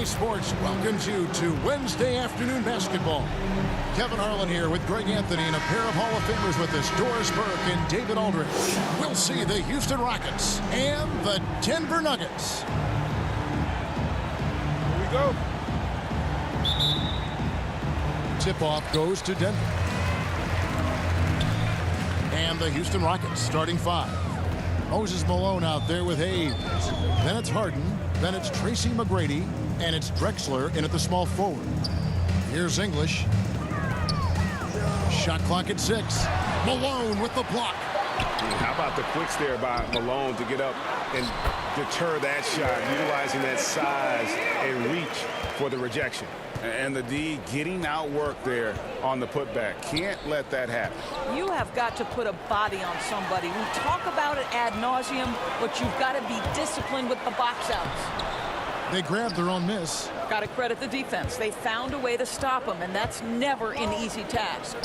EA Sports welcomes you to Wednesday afternoon basketball. Kevin Harlan here with Greg Anthony and a pair of Hall of Famers with us, Doris Burke and David Aldridge. We'll see the Houston Rockets and the Denver Nuggets. Here we go. Tip-off goes to Denver. And the Houston Rockets starting five. Moses Malone out there with Hayes. Then it's Harden. Then it's Tracy McGrady. And it's Drexler in at the small forward. Here's English. Shot clock at 6. Malone with the block. How about the quicks there by Malone to get up and deter that shot, utilizing that size and reach for the rejection. And the D getting outworked there on the putback. Can't let that happen. You have got to put a body on somebody. We talk about it ad nauseum, but you've got to be disciplined with the box outs. They grabbed their own miss. Got to credit the defense. They found a way to stop them, and that's never an easy task.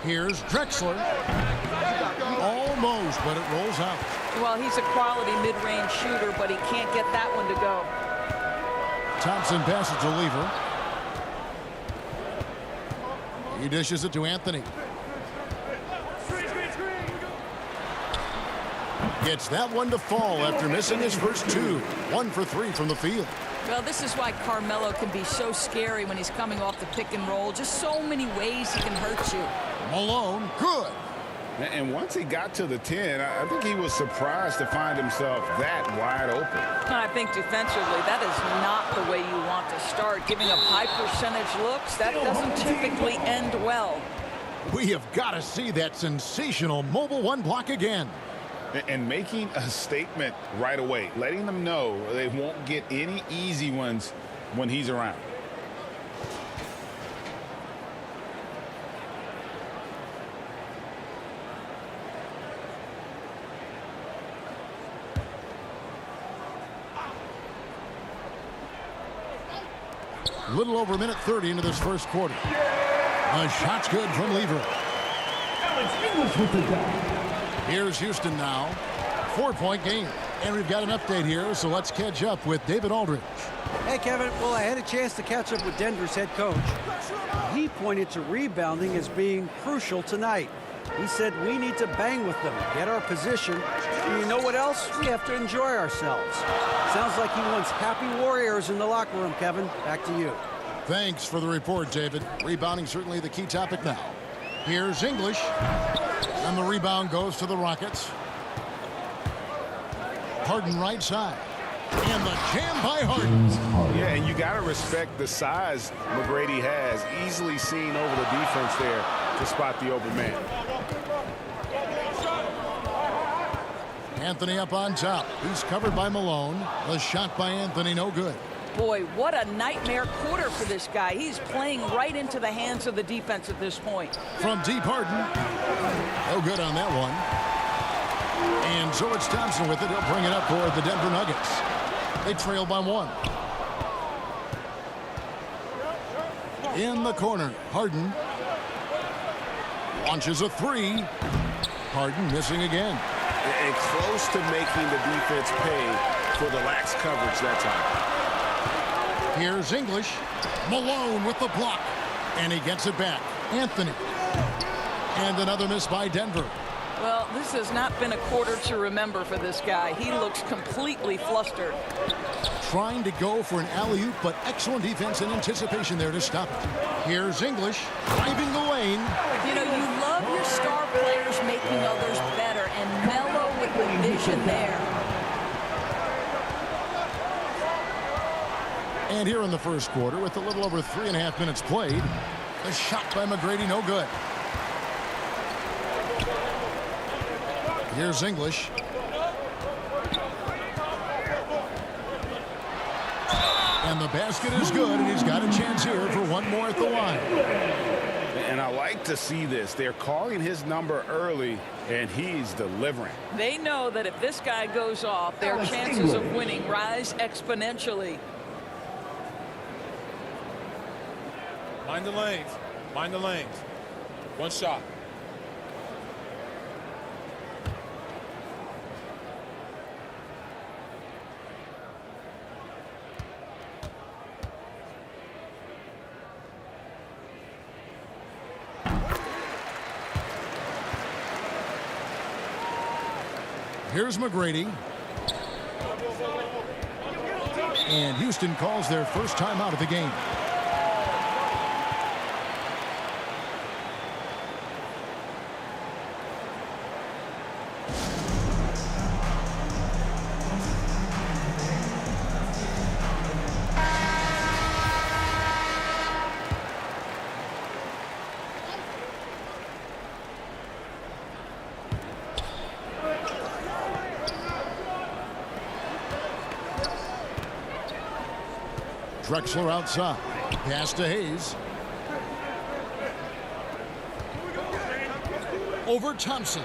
Here's Drexler. Almost, but it rolls out. Well, he's a quality mid-range shooter, but he can't get that one to go. Thompson passes to Lever. He dishes it to Anthony. Gets that one to fall after missing his first two. 1 for 3 from the field. Well, this is why Carmelo can be so scary when he's coming off the pick and roll. Just so many ways he can hurt you. Malone, good. And once he got to the 10, I think he was surprised to find himself that wide open. And I think defensively, that is not the way you want to start. Giving up high percentage looks, that doesn't typically end well. We have got to see that sensational mobile one block again. And making a statement right away, letting them know they won't get any easy ones when he's around. A little over a minute 30 into this first quarter. The shot's good from Lever. Here's Houston now. 4-point game. And we've got an update here, so let's catch up with David Aldridge. Hey, Kevin. Well, I had a chance to catch up with Denver's head coach. He pointed to rebounding as being crucial tonight. He said we need to bang with them, get our position. And you know what else? We have to enjoy ourselves. Sounds like he wants happy warriors in the locker room, Kevin. Back to you. Thanks for the report, David. Rebounding certainly the key topic now. Here's English. And the rebound goes to the Rockets. Harden right side. And the jam by Harden. Yeah, and you got to respect the size McGrady has. Easily seen over the defense there to spot the open man. Anthony up on top. He's covered by Malone. The shot by Anthony, no good. Boy, what a nightmare quarter for this guy. He's playing right into the hands of the defense at this point. From deep, Harden. No good on that one. And so it's Thompson with it. He'll bring it up for the Denver Nuggets. They trail by 1. In the corner, Harden launches a 3. Harden missing again. And close to making the defense pay for the lax coverage that time. Here's English. Malone with the block. And he gets it back. Anthony. And another miss by Denver. Well, this has not been a quarter to remember for this guy. He looks completely flustered. Trying to go for an alley-oop, but excellent defense and anticipation there to stop it. Here's English driving the lane. You know, you love your star players making others better, and Melo with the vision there. And here in the first quarter, with a little over 3.5 minutes played, the shot by McGrady, no good. Here's English. And the basket is good, and he's got a chance here for one more at the line. And I like to see this. They're calling his number early, and he's delivering. They know that if this guy goes off, their chances of winning rise exponentially. Mind the lanes. Mind the lanes. One shot. Here's McGrady. And Houston calls their first timeout of the game. Drexler outside. Pass to Hayes. Over Thompson.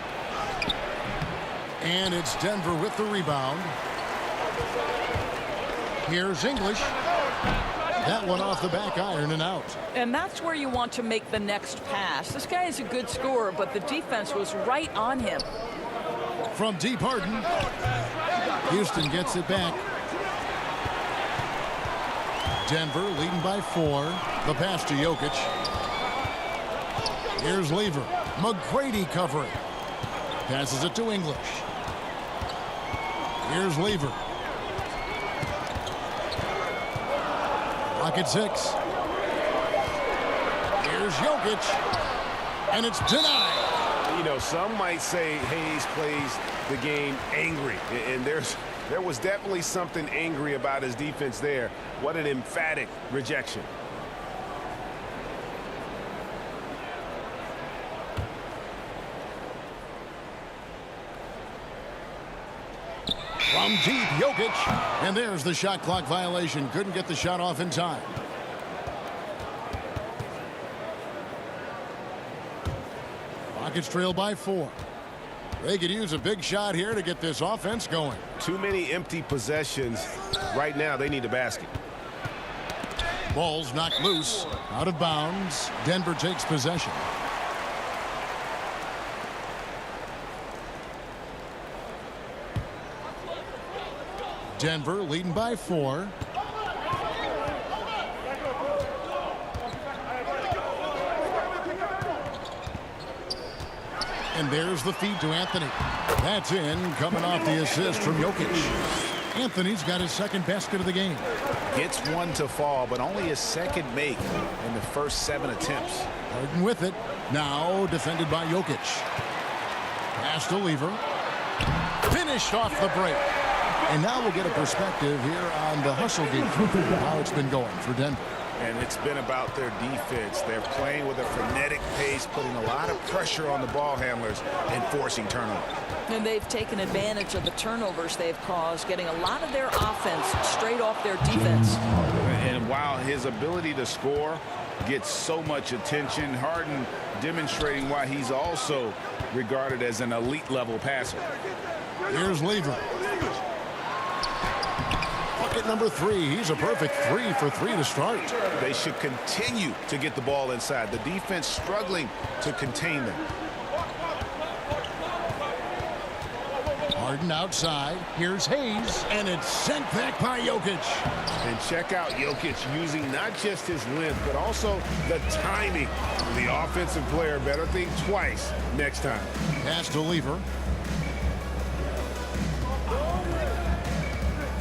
And it's Denver with the rebound. Here's English. That one off the back iron and out. And that's where you want to make the next pass. This guy is a good scorer, but the defense was right on him. From deep, Harden. Houston gets it back. Denver leading by 4. The pass to Jokic. Here's Lever. McGrady covering. Passes it to English. Here's Lever. Rocket 6. Here's Jokic. And it's denied. You know, some might say Hayes plays the game angry. And there was definitely something angry about his defense there. What an emphatic rejection. From deep, Jokic. And there's the shot clock violation. Couldn't get the shot off in time. Rockets trail by 4. They could use a big shot here to get this offense going. Too many empty possessions. Right now, they need a basket. Ball's knocked loose. Out of bounds. Denver takes possession. Denver leading by 4. And there's the feed to Anthony. That's in, coming off the assist from Jokic. Anthony's got his second basket of the game. Gets one to fall, but only his second make in the first 7 attempts. Harden with it. Now defended by Jokic. Pass to Lever. Finished off the break. And now we'll get a perspective here on the hustle game, how it's been going for Denver. And it's been about their defense. They're playing with a frenetic pace, putting a lot of pressure on the ball handlers and forcing turnovers. And they've taken advantage of the turnovers they've caused, getting a lot of their offense straight off their defense. And while his ability to score gets so much attention, Harden demonstrating why he's also regarded as an elite level passer. Here's Lever. Bucket number 3. He's a perfect 3 for 3 to start. They should continue to get the ball inside. The defense struggling to contain them. Harden outside. Here's Hayes. And it's sent back by Jokic. And check out Jokic using not just his length, but also the timing. The offensive player better think twice next time. Pass to Lever.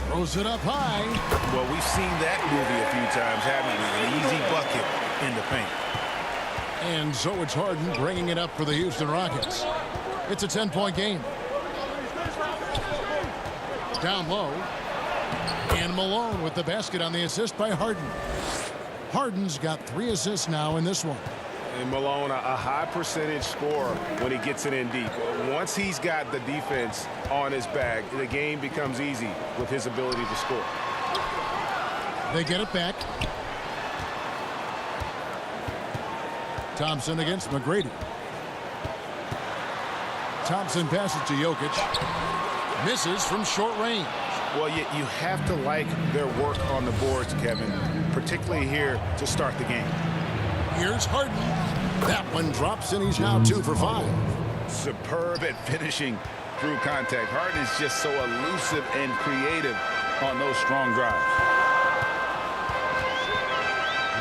Throws it up high. Well, we've seen that movie a few times, haven't we? An easy bucket in the paint. And so it's Harden bringing it up for the Houston Rockets. It's a 10-point game. Down low. And Malone with the basket on the assist by Harden. Harden's got 3 assists now in this one. And Malone, a high percentage scorer when he gets it in deep. Once he's got the defense on his back, the game becomes easy with his ability to score. They get it back. Thompson against McGrady. Thompson passes to Jokic. Misses from short range. Well, you have to like their work on the boards, Kevin, particularly here to start the game. Here's Harden. That one drops, and he's now 2 for 5. Superb at finishing through contact. Harden is just so elusive and creative on those strong drives.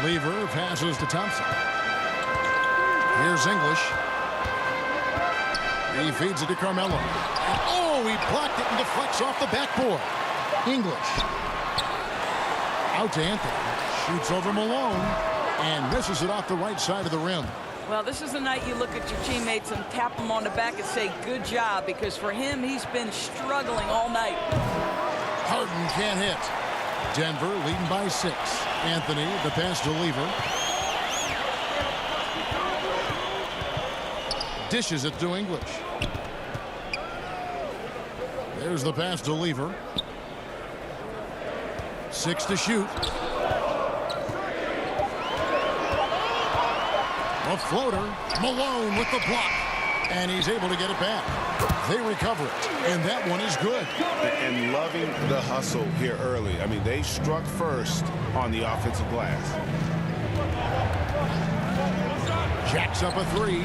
Lever passes to Thompson. Here's English. He feeds it to Carmelo. And, oh, he blocked it and deflects off the backboard. English. Out to Anthony. Shoots over Malone and misses it off the right side of the rim. Well, this is the night you look at your teammates and tap them on the back and say, good job, because for him, he's been struggling all night. Harden can't hit. Denver leading by 6. Anthony, the pass to Lever. Dishes it to English. There's the pass to Lever. 6 to shoot. A floater. Malone with the block. And he's able to get it back. They recover it. And that one is good. And loving the hustle here early. I mean, they struck first on the offensive glass. Jacks up a 3.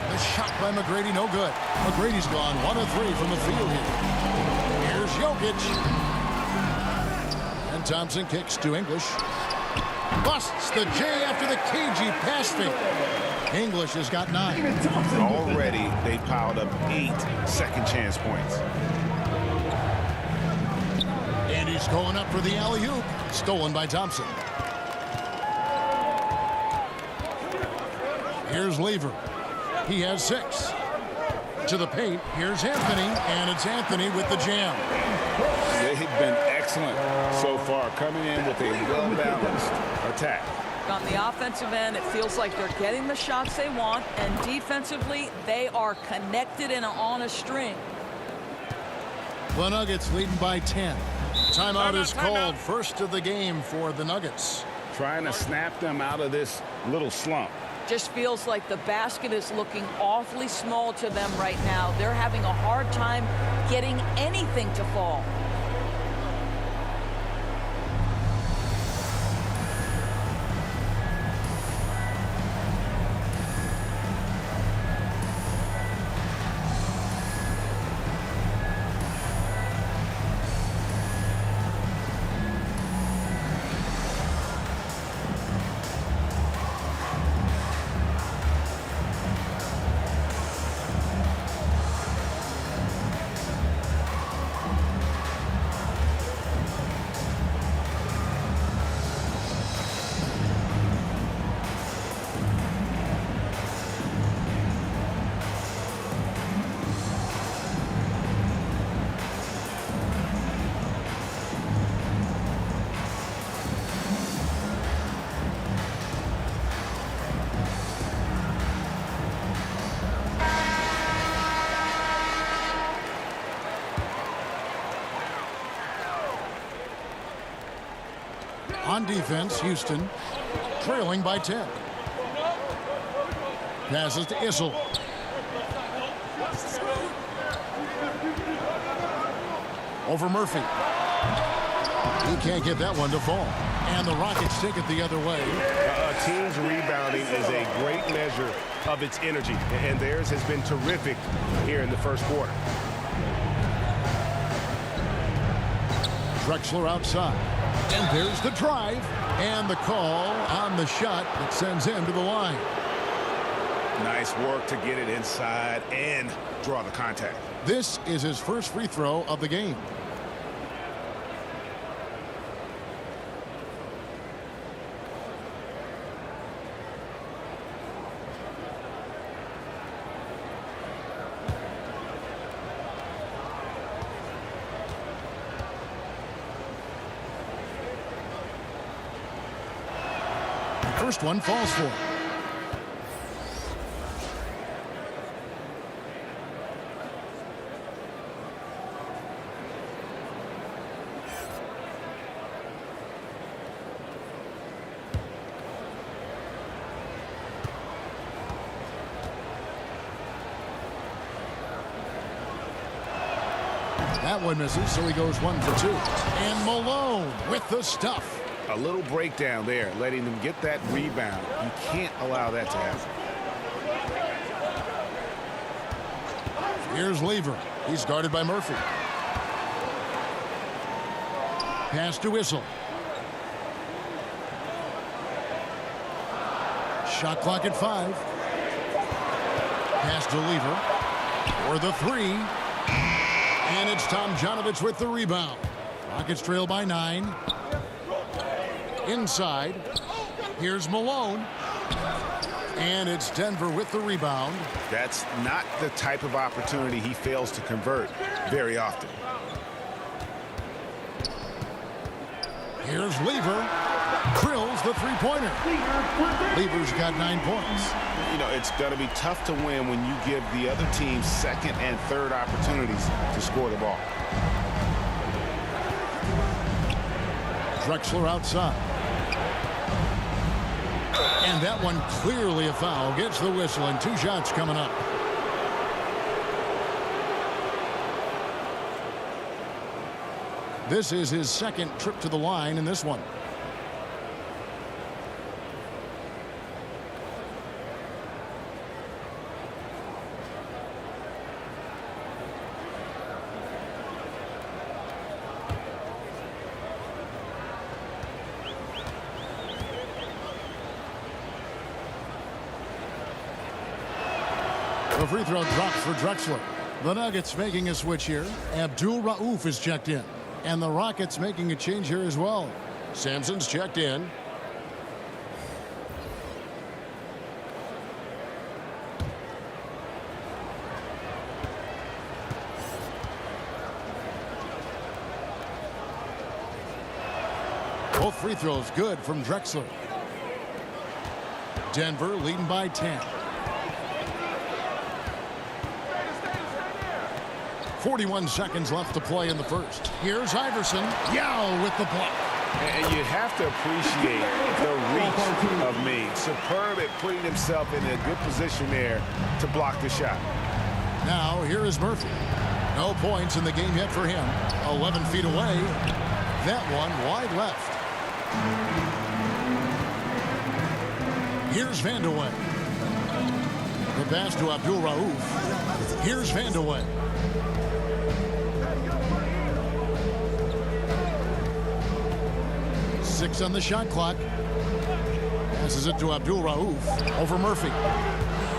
The shot by McGrady, no good. McGrady's gone 1 of 3 from the field here. Here's Jokic. And Thompson kicks to English. Busts the J after the cagey pass fake. English has got 9. Already, they piled up 8 second chance points. And he's going up for the alley-oop. Stolen by Thompson. Here's Lever. He has 6. To the paint. Here's Anthony. And it's Anthony with the jam. They've been excellent so far, coming in with a well-balanced attack. On the offensive end, it feels like they're getting the shots they want, and defensively, they are connected and on a string. The Nuggets leading by 10. Timeout is called. First of the game for the Nuggets. Trying to snap them out of this little slump. Just feels like the basket is looking awfully small to them right now. They're having a hard time getting anything to fall. On defense, Houston trailing by 10. Passes to Issel. Over Murphy. He can't get that one to fall. And the Rockets take it the other way. A team's rebounding is a great measure of its energy, and theirs has been terrific here in the first quarter. Drexler outside. And there's the drive. And the call on the shot that sends him to the line. Nice work to get it inside and draw the contact. This is his first free throw of the game. First one falls for him. That one misses, so he goes 1 for 2. And Malone with the stuff. A little breakdown there, letting them get that rebound. You can't allow that to happen. Here's Lever. He's guarded by Murphy. Pass to Issel. Shot clock at 5. Pass to Lever. For the three. And it's Tomjanovich with the rebound. Rockets trail by 9. Inside. Here's Malone. And it's Denver with the rebound. That's not the type of opportunity he fails to convert very often. Here's Lever. Drills the three-pointer. Lever's got 9 points. You know, it's going to be tough to win when you give the other team second and third opportunities to score the ball. Drexler outside. And that one clearly a foul. Gets the whistle, and 2 shots coming up. This is his second trip to the line in this one. The free throw drops for Drexler. The Nuggets making a switch here. Abdul Rauf is checked in. And the Rockets making a change here as well. Sampson's checked in. Both free throws good from Drexler. Denver leading by 10. 41 seconds left to play in the first. Here's Iverson. Yao with the block. And you have to appreciate the reach of Mead. Superb at putting himself in a good position there to block the shot. Now here is Murphy. No points in the game yet for him. 11 feet away. That one wide left. Here's Vandeweghe. The pass to Abdul Rauf. Here's Vandeweghe. Six on the shot clock. Passes it to Abdul Rauf over Murphy.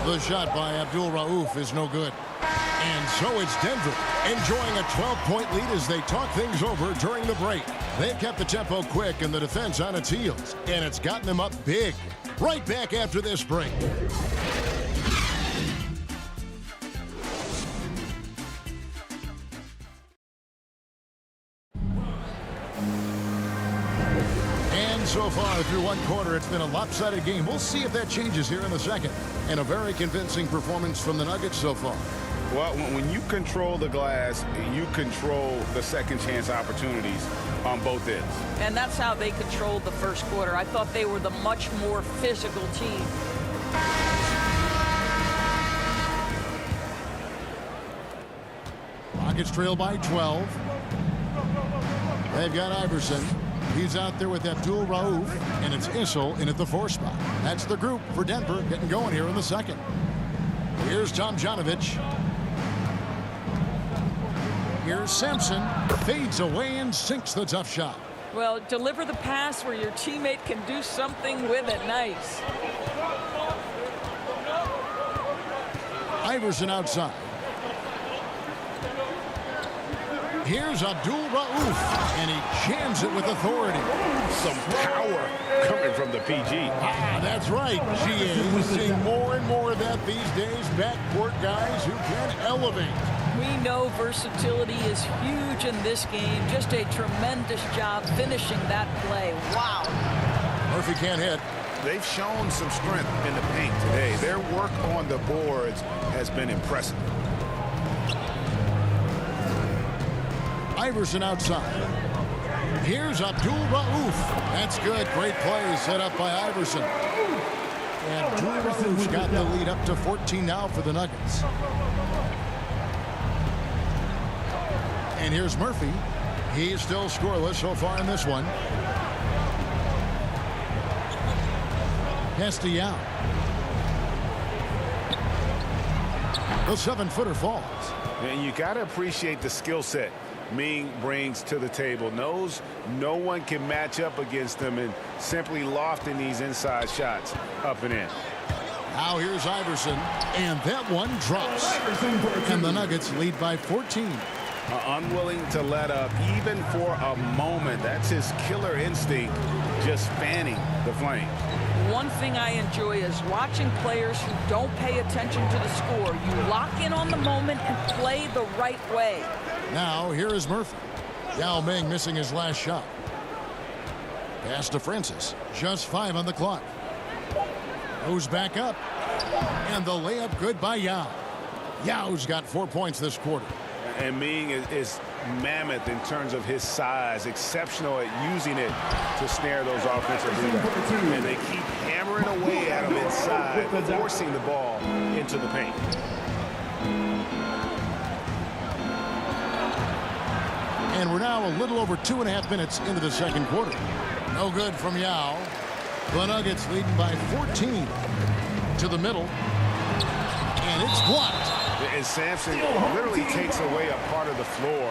The shot by Abdul Rauf is no good. And so it's Denver enjoying a 12-point lead as they talk things over during the break. They've kept the tempo quick and the defense on its heels, and it's gotten them up big. Right back after this break. So far through one quarter, it's been a lopsided game. We'll see if that changes here in the second. And a very convincing performance from the Nuggets so far. Well, when you control the glass, you control the second chance opportunities on both ends. And that's how they controlled the first quarter. I thought they were the much more physical team. Rockets trail by 12. They've got Iverson. He's out there with Abdul Rauf, and it's Issel in at the 4 spot. That's the group for Denver getting going here in the second. Here's Tomjanovich. Here's Sampson. Fades away and sinks the tough shot. Well, deliver the pass where your teammate can do something with it. Nice. Iverson outside. Here's Abdul Rauf, and he jams it with authority. Some power coming from the PG. That's right, GA. We're seeing more and more of that these days. Backcourt guys who can elevate. We know versatility is huge in this game. Just a tremendous job finishing that play. Wow. Murphy can't hit. They've shown some strength in the paint today. Their work on the boards has been impressive. Iverson outside. Here's Abdul Rauf. That's good. Great play set up by Iverson. And Abdul Rauf's got the lead up to 14 now for the Nuggets. And here's Murphy. He's still scoreless so far in this one. Castellano. The 7-footer falls. And you got to appreciate the skill set Ming brings to the table. Knows no one can match up against him and simply lofting these inside shots up and in. Now here's Iverson, and that one drops. And the Nuggets lead by 14. Unwilling to let up even for a moment. That's his killer instinct, just fanning the flames. One thing I enjoy is watching players who don't pay attention to the score. You lock in on the moment and play the right way. Now here is Murphy. Yao Ming missing his last shot. Pass to Francis. Just 5 on the clock. Goes back up. And the layup good by Yao. Yao's got 4 points this quarter. And Ming is mammoth in terms of his size, exceptional at using it to snare those offensive rebounds. And they keep hammering away at him inside, forcing the ball into the paint. And we're now a little over 2.5 minutes into the second quarter. No good from Yao. The Nuggets leading by 14 to the middle. And it's blocked. And Sampson literally takes away a part of the floor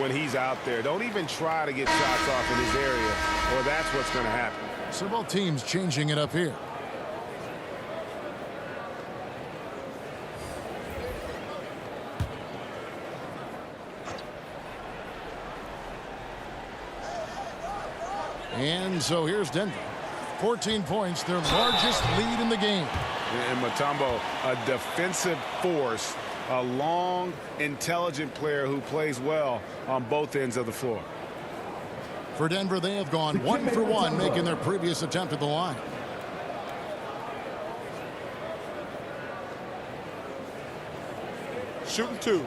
when he's out there. Don't even try to get shots off in his area, or that's what's going to happen. So both teams changing it up here. And so here's Denver. 14 points, their largest lead in the game. And Mutombo, a defensive force, a long, intelligent player who plays well on both ends of the floor. For Denver, they have gone 1 for 1, making their previous attempt at the line. Shooting 2.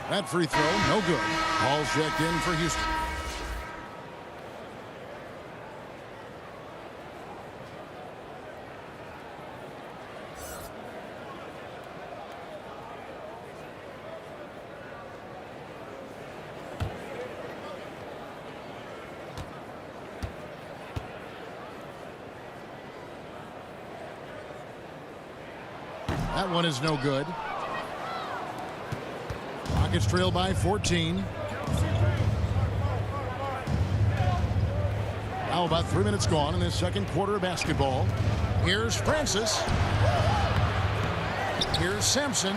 That free throw, no good. Ball checked in for Houston. That one is no good. Rockets trail by 14. Now about 3 minutes gone in this second quarter of basketball. Here's Francis. Here's Sampson.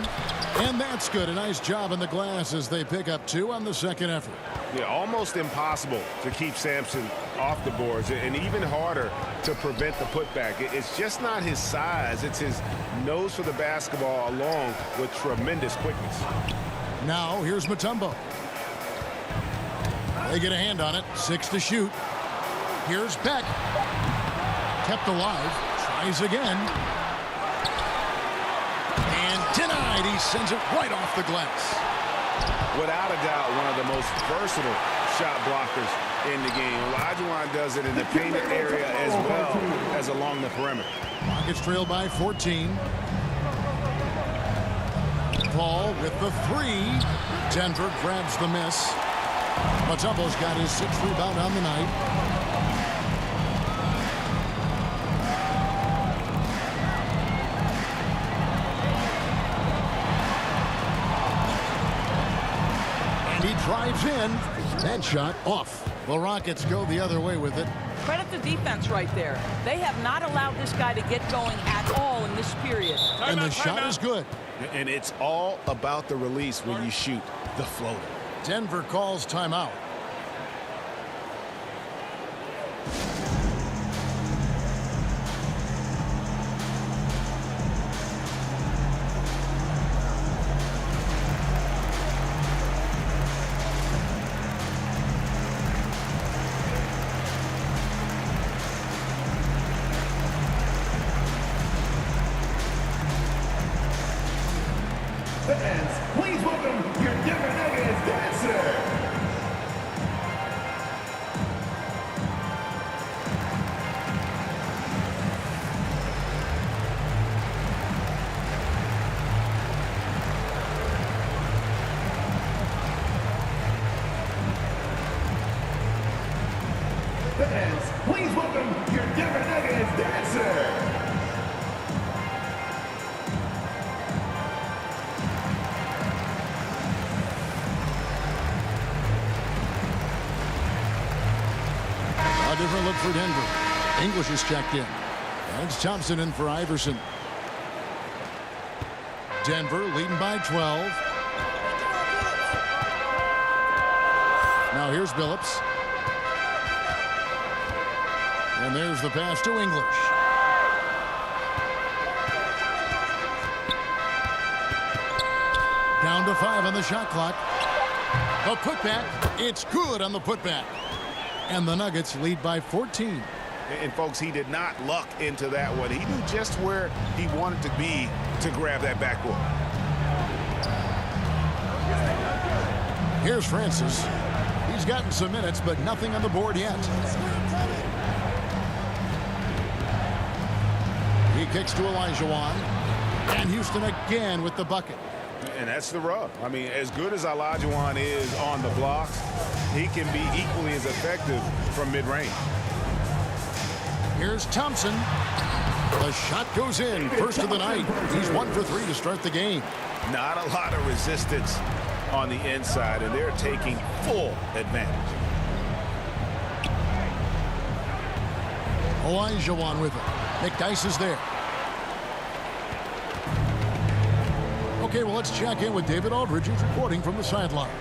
And that's good. A nice job on the glass as they pick up 2 on the second effort. Yeah, almost impossible to keep Sampson off the boards, and even harder to prevent the putback. It's just not his size. It's his nose for the basketball along with tremendous quickness. Now here's Mutombo. They get a hand on it. 6 to shoot. Here's Beck. Kept alive. Tries again. And denied. He sends it right off the glass. Without a doubt, one of the most versatile shot blockers in the game. Olajuwon does it in the painted area as well as along the perimeter. Rockets trail by 14. Paul with the 3. Denver grabs the miss. Mutombo's got his 6th rebound on the night. And he drives in. That shot off. The Rockets go the other way with it. Credit the defense right there. They have not allowed this guy to get going at all in this period. And the shot is good. And it's all about the release when you shoot the floater. Denver calls timeout. Fans, please welcome your Denver Nuggets dancer. for Denver. English is checked in. And it's Thompson in for Iverson. Denver leading by 12. Now here's Billups. And there's the pass to English. Down to 5 on the shot clock. The putback. It's good on the putback. And the Nuggets lead by 14. And folks, he did not luck into that one. He knew just where he wanted to be to grab that backboard. Here's Francis. He's gotten some minutes, but nothing on the board yet. He kicks to Olajuwon. And Houston again with the bucket. And that's the rub. I mean, as good as Olajuwon is on the blocks, he can be equally as effective from mid-range. Here's Thompson. The shot goes in. First of the night. He's 1 for 3 to start the game. Not a lot of resistance on the inside, and they're taking full advantage. Olajuwon with it. McDyess is there. Okay, well, let's check in with David Aldridge, who's reporting from the sidelines.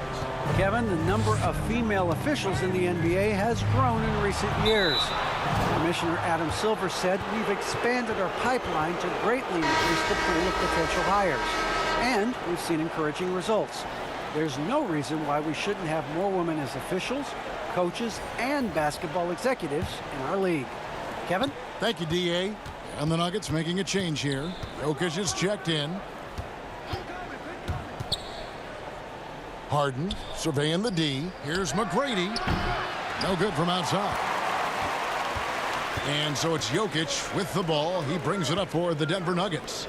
Kevin, the number of female officials in the NBA has grown in recent years. Commissioner Adam Silver said we've expanded our pipeline to greatly increase the pool of potential hires. And we've seen encouraging results. There's no reason why we shouldn't have more women as officials, coaches, and basketball executives in our league. Kevin? Thank you, D.A. And the Nuggets making a change here. Jokic is checked in. Harden surveying the D. Here's McGrady. No good from outside. And so it's Jokic with the ball. He brings it up for the Denver Nuggets.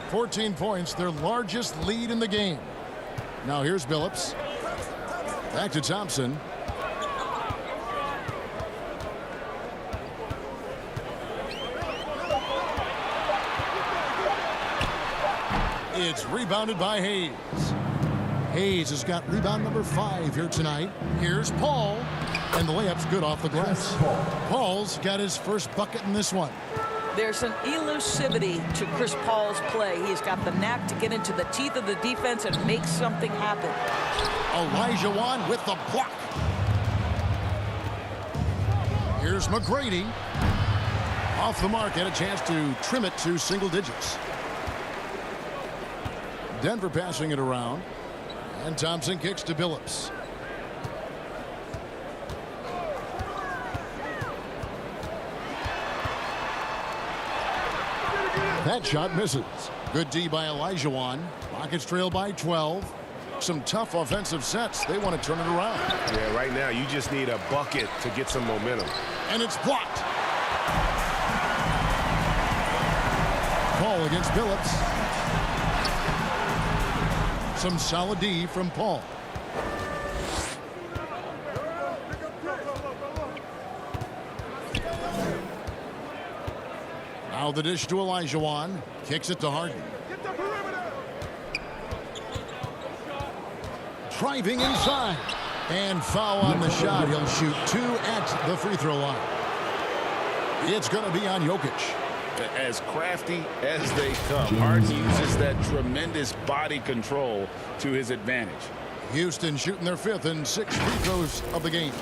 14 points, their largest lead in the game. Now here's Billups. Back to Thompson. It's rebounded by Hayes. Hayes has got rebound number 5 here tonight. Here's Paul. And the layup's good off the glass. Paul's got his first bucket in this one. There's an elusivity to Chris Paul's play. He's got the knack to get into the teeth of the defense and make something happen. Olajuwon with the block. Here's McGrady. Off the mark, had a chance to trim it to single digits. Denver passing it around. And Thompson kicks to Billups. That shot misses. Good D by Olajuwon. Rockets trail by 12. Some tough offensive sets. They want to turn it around. Yeah, right now you just need a bucket to get some momentum. And it's blocked. Paul against Billups. Some solid D from Paul. Now the dish to Olajuwon. Kicks it to Harden. Driving inside. And foul on the shot. He'll shoot 2 at the free throw line. It's going to be on Jokic. As crafty as they come, Harden uses that tremendous body control to his advantage. Houston shooting their 5th and 6th free throws of the game.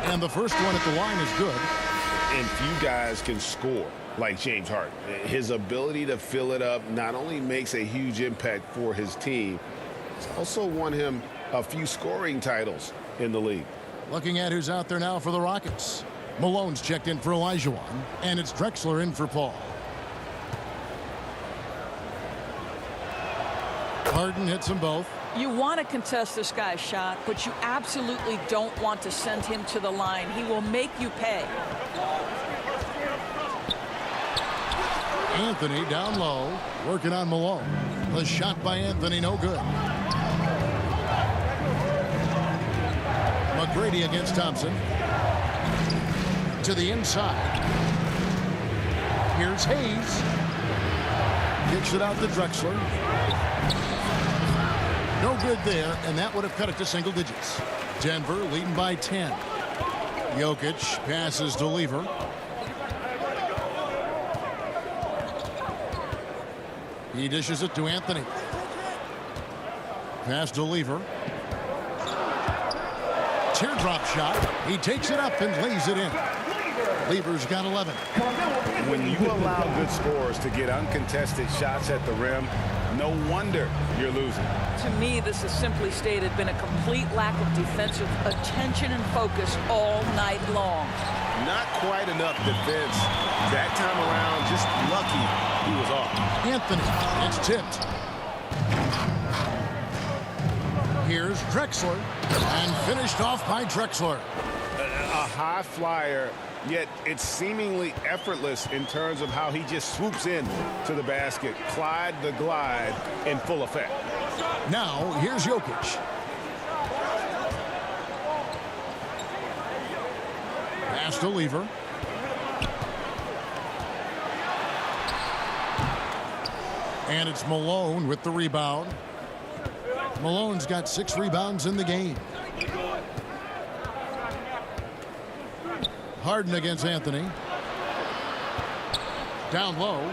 And the first one at the line is good. And few guys can score like James Harden. His ability to fill it up not only makes a huge impact for his team, it's also won him a few scoring titles in the league. Looking at who's out there now for the Rockets. Malone's checked in for Olajuwon, and it's Drexler in for Paul. Harden hits them both. You want to contest this guy's shot, but you absolutely don't want to send him to the line. He will make you pay. Anthony down low, working on Malone. The shot by Anthony, no good. McGrady against Thompson. To the inside. Here's Hayes. Kicks it out to Drexler. No good there, and that would have cut it to single digits. Denver leading by 10. Jokic passes to Lever. He dishes it to Anthony. Pass to Lever. Teardrop shot. He takes it up and lays it in. Lever's got 11. When you allow good scorers to get uncontested shots at the rim, no wonder you're losing. To me, this has simply stated been a complete lack of defensive attention and focus all night long. Not quite enough defense. That time around, just lucky he was off. Anthony, it's tipped. Here's Drexler, and finished off by Drexler. A high flyer, yet it's seemingly effortless in terms of how he just swoops in to the basket. Clyde the glide in full effect. Now, here's Jokic. Pass to Lever. And it's Malone with the rebound. Malone's got 6 rebounds in the game. Harden against Anthony. Down low.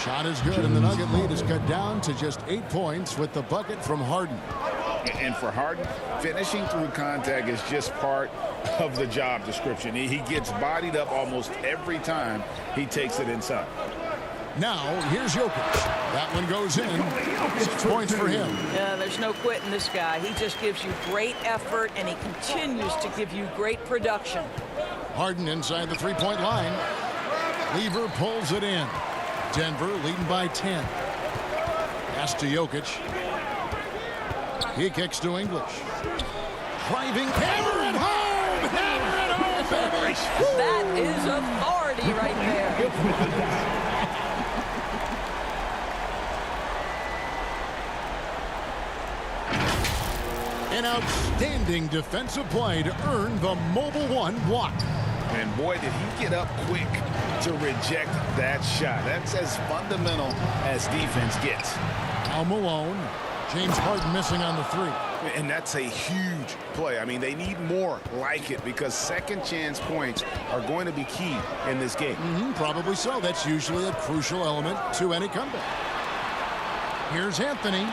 Shot is good, and the Nugget lead is cut down to just 8 points with the bucket from Harden. And for Harden, finishing through contact is just part of the job description. He gets bodied up almost every time he takes it inside. Now, here's Jokic. That one goes in. 6 points for him. Yeah, there's no quitting this guy. He just gives you great effort, and he continues to give you great production. Harden inside the 3-point line. Lever pulls it in. Denver leading by 10. Pass to Jokic. He kicks to English. Driving. Hammer it home! Hammer it home, baby! That is authority right there. An outstanding defensive play to earn the Mobile One block. And boy, did he get up quick to reject that shot. That's as fundamental as defense gets. Now Malone. James Harden missing on the 3. And that's a huge play. I mean, they need more like it because second chance points are going to be key in this game. Probably so. That's usually a crucial element to any comeback. Here's Anthony.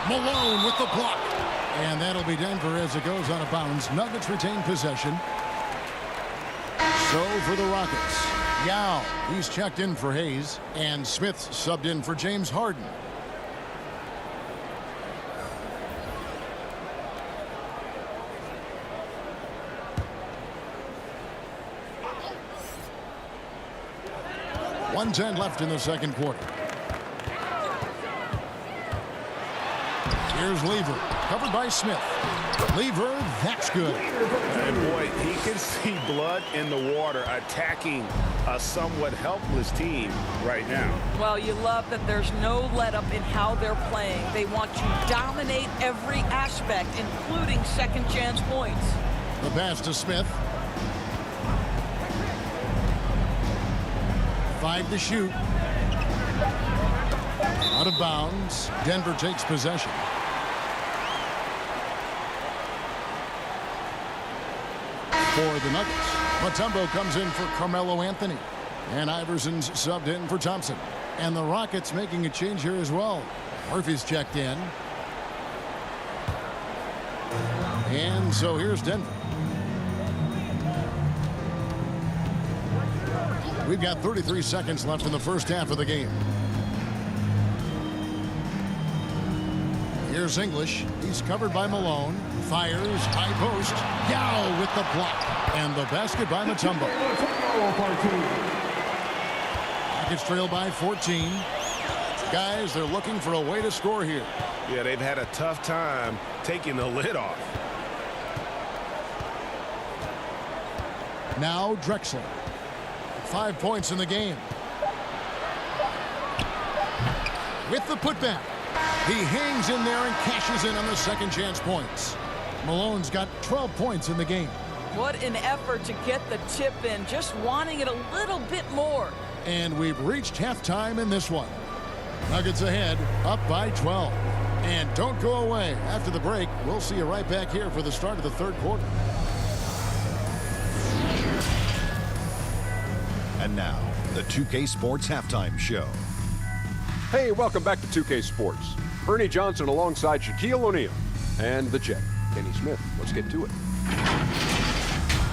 Malone with the block. And that'll be Denver as it goes out of bounds. Nuggets retain possession. So for the Rockets, Yao, he's checked in for Hayes, and Smith's subbed in for James Harden. .110 left in the second quarter. Here's Lever, covered by Smith. Lever, that's good. And boy, he can see blood in the water attacking a somewhat helpless team right now. Well, you love that there's no let-up in how they're playing. They want to dominate every aspect, including second chance points. The pass to Smith. 5 to shoot. Out of bounds. Denver takes possession. For the Nuggets, Mutombo comes in for Carmelo Anthony. And Iverson's subbed in for Thompson. And the Rockets making a change here as well. Murphy's checked in. And so here's Denver. We've got 33 seconds left in the first half of the game. Here's English. He's covered by Malone. Fires, high post. Yao with the block. And the basket by Mutombo. Rockets trail by 14. Guys, they're looking for a way to score here. Yeah, they've had a tough time taking the lid off. Now Drexler. 5 points in the game. with the putback. He hangs in there and cashes in on the second chance points. Malone's got 12 points in the game. What an effort to get the tip in, just wanting it a little bit more. And we've reached halftime in this one. Nuggets ahead, up by 12. And don't go away. After the break, we'll see you right back here for the start of the third quarter. And now, the 2K Sports Halftime Show. Hey, welcome back to 2K Sports. Bernie Johnson alongside Shaquille O'Neal and the Jet, Kenny Smith. Let's get to it.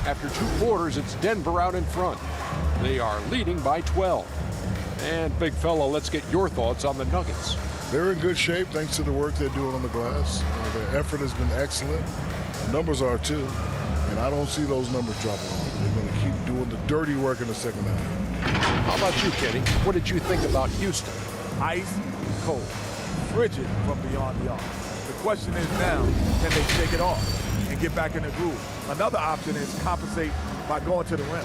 After 2 quarters, it's Denver out in front. They are leading by 12. And big fella, let's get your thoughts on the Nuggets. They're in good shape thanks to the work they're doing on the glass. Their effort has been excellent. The numbers are too. And I don't see those numbers dropping off. They're going to keep doing the dirty work in the second half. How about you, Kenny? What did you think about Houston? Ice cold, frigid from beyond the arc. The question is now, can they shake it off and get back in the groove? Another option is compensate by going to the rim.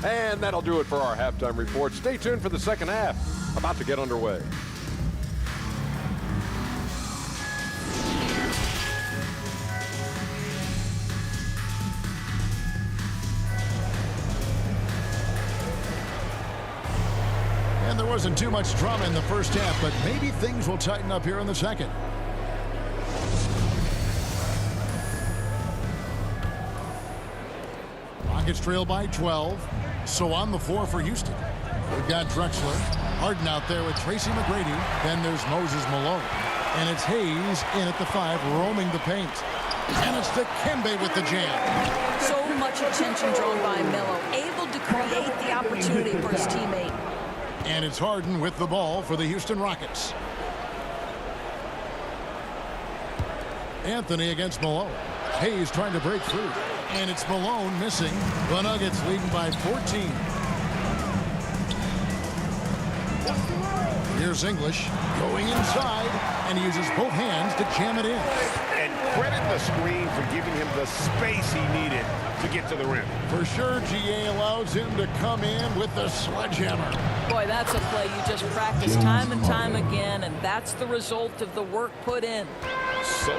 And that'll do it for our halftime report. Stay tuned for the second half. About to get underway. And there wasn't too much drama in the first half, but maybe things will tighten up here in the second. Rockets trail by 12. So on the floor for Houston. We've got Drexler. Harden out there with Tracy McGrady. Then there's Moses Malone. And it's Hayes in at the 5, roaming the paint. And it's Dikembe with the jam. So much attention drawn by Melo, able to create the opportunity for his teammate. And it's Harden with the ball for the Houston Rockets. Anthony against Malone. Hayes trying to break through. And it's Malone missing. The Nuggets leading by 14. Here's English going inside, and he uses both hands to jam it in. And credit the screen for giving him the space he needed to get to the rim. For sure, GA allows him to come in with the sledgehammer. Boy, that's a play you just practice time and time again, and that's the result of the work put in. So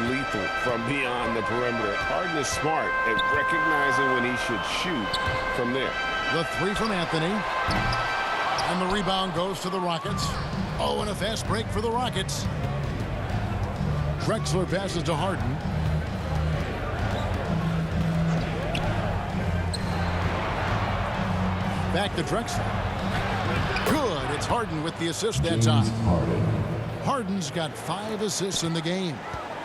lethal from beyond the perimeter. Harden is smart at recognizing when he should shoot from there. The 3 from Anthony. And the rebound goes to the Rockets. Oh, and a fast break for the Rockets. Drexler passes to Harden. Back to Drexler. Good. It's Harden with the assist that time. Harden's got 5 assists in the game.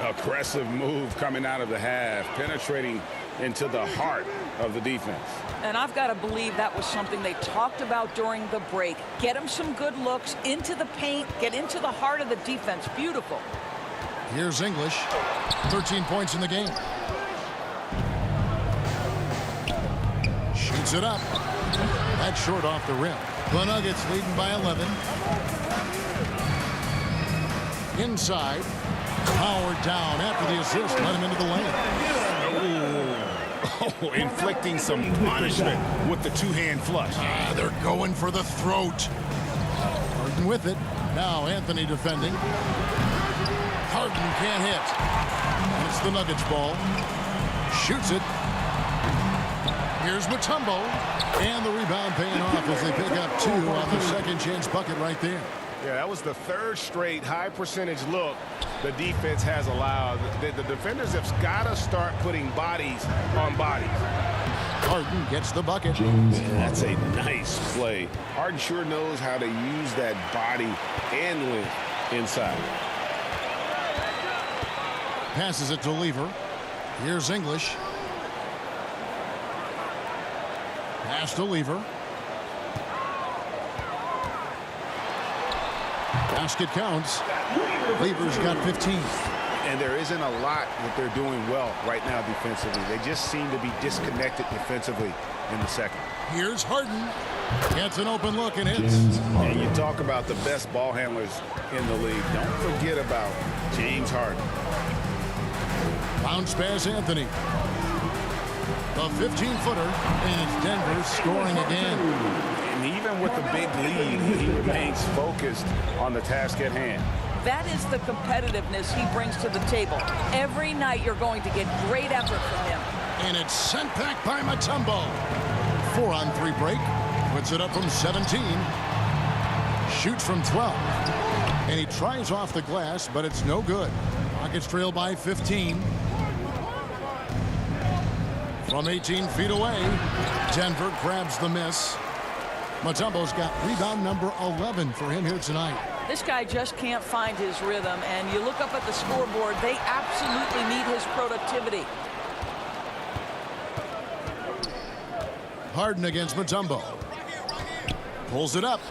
Aggressive move coming out of the half, penetrating into the heart of the defense. And I've got to believe that was something they talked about during the break. Get him some good looks into the paint, get into the heart of the defense. Beautiful. Here's English. 13 points in the game. Shoots it up. That's short off the rim. The Nuggets leading by 11. Inside. Powered down after the assist. Let him into the lane. Oh, inflicting some punishment with the 2-hand flush. They're going for the throat. Harden with it. Now Anthony defending. Harden can't hit. And it's the Nuggets ball. Shoots it. Here's Mutombo. And the rebound paying off as they pick up 2 on the second chance bucket right there. Yeah, that was the 3rd straight high percentage look the defense has allowed. The defenders have got to start putting bodies on bodies. Harden gets the bucket. That's a nice play. Harden sure knows how to use that body and length inside. Passes it to Lever. Here's English. Pass to Lever. Basket counts. Lever's got 15. And there isn't a lot that they're doing well right now defensively. They just seem to be disconnected defensively in the second. Here's Harden. Gets an open look and hits. And you talk about the best ball handlers in the league. Don't forget about James Harden. Bounce pass Anthony. The 15-footer, and it's Denver scoring again. And And even with the big lead, he remains focused on the task at hand. That is the competitiveness he brings to the table. Every night you're going to get great effort from him. And it's sent back by Mutombo. 4-on-3 break. Puts it up from 17. Shoots from 12. And he tries off the glass, but it's no good. Rockets trail by 15. From 18 feet away, Denver grabs the miss. Mutombo's got rebound number 11 for him here tonight. This guy just can't find his rhythm, and you look up at the scoreboard, they absolutely need his productivity. Harden against Mutombo. Pulls it up,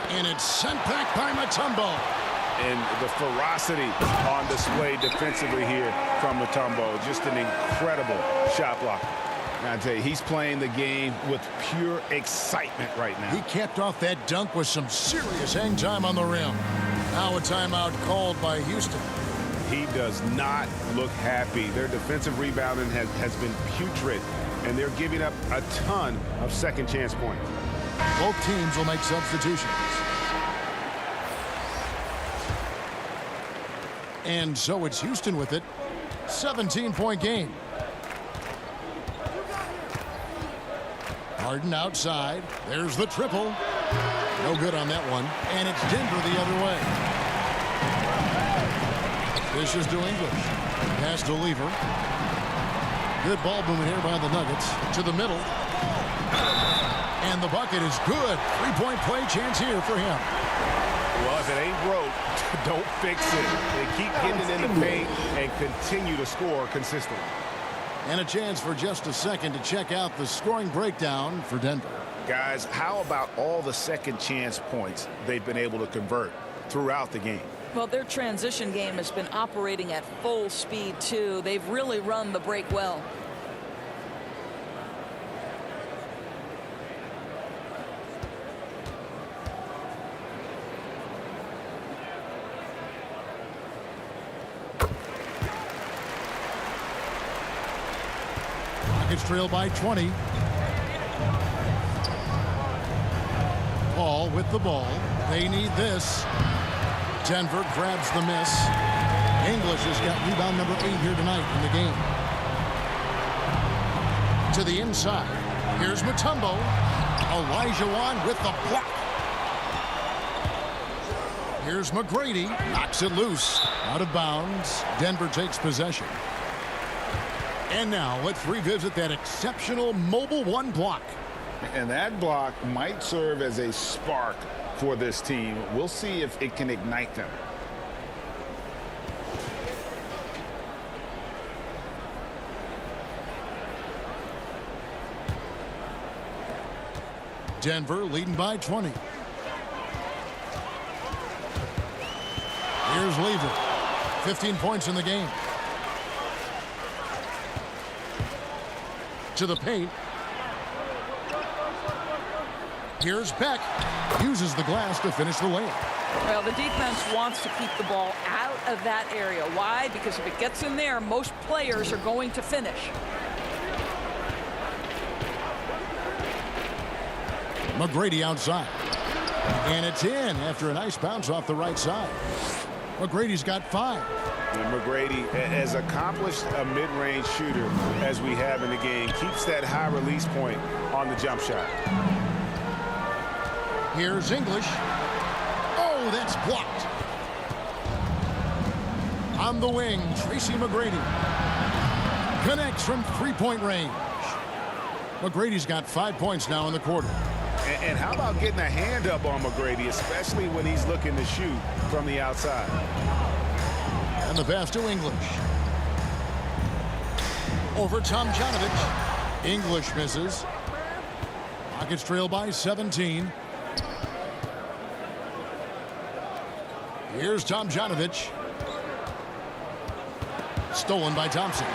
and it's sent back by Mutombo. And the ferocity on display defensively here from Mutombo. Just an incredible shot block. And I tell you, he's playing the game with pure excitement right now. He capped off that dunk with some serious hang time on the rim. Now a timeout called by Houston. He does not look happy. Their defensive rebounding has been putrid, and they're giving up a ton of second chance points. Both teams will make substitutions. And so it's Houston with it. 17-point game. Harden outside. There's the triple. No good on that one. And it's Denver the other way. Dishes to English. Pass to Lever. Good ball movement here by the Nuggets. To the middle. And the bucket is good. 3-point play chance here for him. Well, if it ain't broke, don't fix it. They keep getting it in the paint and continue to score consistently. And a chance for just a second to check out the scoring breakdown for Denver. Guys, how about all the second chance points they've been able to convert throughout the game? Well, their transition game has been operating at full speed, too. They've really run the break well. Rockets trail by 20. Paul with the ball. They need this. Denver grabs the miss. English has got rebound number 8 here tonight in the game. To the inside. Here's Mutombo. Olajuwon with the block. Here's McGrady. Knocks it loose. Out of bounds. Denver takes possession. And now let's revisit that exceptional Mobile One block. And that block might serve as a spark for this team. We'll see if it can ignite them. Denver leading by 20. Here's Lever. 15 points in the game. To the paint. Here's Beck. Uses the glass to finish the layup. Well, the defense wants to keep the ball out of that area. Why? Because if it gets in there, most players are going to finish. McGrady outside. And it's in after a nice bounce off the right side. McGrady's got 5. And McGrady, as accomplished a mid-range shooter as we have in the game, keeps that high release point on the jump shot. Here's English. Oh, that's blocked. On the wing, Tracy McGrady. Connects from 3-point range. McGrady's got 5 points now in the quarter. And how about getting a hand up on McGrady, especially when he's looking to shoot from the outside. And the pass to English. Over Tomjanovich. English misses. Rockets trail by 17. Here's Tomjanovich. Stolen by Thompson.